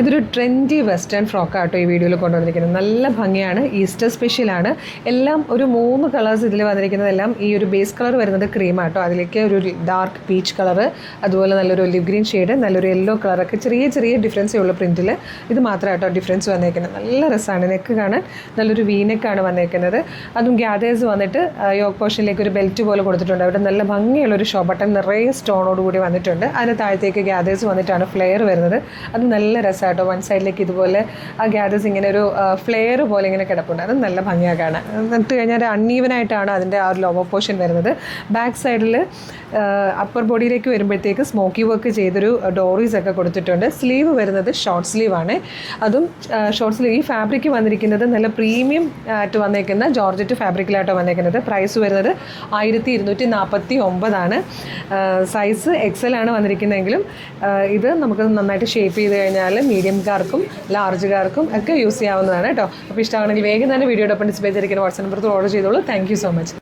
ഇതൊരു trendy western ഫ്രോക്കാട്ടോ ഈ വീഡിയോയിൽ കൊണ്ടുവന്നിരിക്കുന്നത്. നല്ല ഭംഗിയാണ്, ഈസ്റ്റർ സ്പെഷ്യലാണ്. എല്ലാം ഒരു 3 കളേഴ്സ് ഇതിൽ വന്നിരിക്കുന്നതെല്ലാം. ഈ ഒരു ബേസ് കളർ വരുന്നത് ക്രീമാട്ടോ, അതിലേക്ക് ഒരു ഡാർക്ക് പീച്ച് കളറ്, അതുപോലെ നല്ലൊരു ഒലിവ് ഗ്രീൻ ഷെയ്ഡ്, നല്ലൊരു യെല്ലോ കളറൊക്കെ ചെറിയ ചെറിയ ഡിഫറൻസേ ഉള്ളൂ പ്രിൻറ്റിൽ. ഇത് മാത്രമായിട്ടോ ഡിഫറൻസ് വന്നേക്കുന്നത്. നല്ല രസമാണ്, നെക്ക് കാണാൻ നല്ലൊരു വീനെക്കാണ് വന്നേക്കുന്നത്. അതും ഗ്യാദേഴ്സ് വന്നിട്ട് യോക്ക് പോർഷനിലേക്ക് ഒരു ബെൽറ്റ് പോലെ കൊടുത്തിട്ടുണ്ട്. അവിടെ നല്ല ഭംഗിയുള്ളൊരു ഷോ ബട്ടൺ നിറയെ സ്റ്റോണോട് കൂടി വന്നിട്ടുണ്ട്. അതിന് താഴത്തേക്ക് ഗ്യാദേഴ്സ് വന്നിട്ടാണ് ഫ്ലെയർ വരുന്നത്. അത് നല്ല രസമായിട്ടോ. വൺ സൈഡിലേക്ക് ഇതുപോലെ ആ ഗ്യാദേഴ്സ് ഇങ്ങനെ ഒരു ഫ്ലെയർ പോലെ ഇങ്ങനെ കിടപ്പുണ്ട്. അത് നല്ല ഭംഗിയാണ് കാണാൻ. എന്നിട്ട് കഴിഞ്ഞാൽ അൺഈവനായിട്ടാണ് അതിൻ്റെ ആ ഒരു ലോവർ പോർഷൻ വരുന്നത്. ബാക്ക് സൈഡിൽ അപ്പർ ബോഡിയിലേക്ക് വരുമ്പോഴത്തേക്ക് സ്മോക്കി വർക്ക് ചെയ്തൊരു ഡോറീസ് ഒക്കെ കൊടുത്തിട്ടുണ്ട്. സ്ലീവ് വരുന്നത് ഷോർട്ട് സ്ലീവാണ്. അതും ഷോർട്ട് സ്ലീവ്. ഈ ഫാബ്രിക് വന്നിരിക്കുന്നത് നല്ല പ്രീമിയം ആയിട്ട് വന്നേക്കുന്ന ജോർജറ്റ് ഫാബ്രിക്കിലായിട്ടോ വന്നേക്കുന്നത്. പ്രൈസ് വരുന്നത് 1249 ആണ്. സൈസ് എക്സൽ ആണ് വന്നിരിക്കുന്നതെങ്കിലും ഇത് നമുക്ക് നന്നായിട്ട് ഷേപ്പ് ചെയ്ത് കഴിഞ്ഞാൽ മീഡിയംകാർക്കും ലാർജുകാർക്കും ഒക്കെ യൂസ് ചെയ്യാവുന്നതാണ് കേട്ടോ. അപ്പോൾ ഇഷ്ടമാണെങ്കിൽ വേഗം തന്നെ വീഡിയോടൊപ്പം ഡിസ്പ്ലേ ചെയ്തിരിക്കുന്ന വാട്സ്ആപ്പ് നമ്പറിൽ ഓർഡർ ചെയ്തോളൂ. Thank you so much.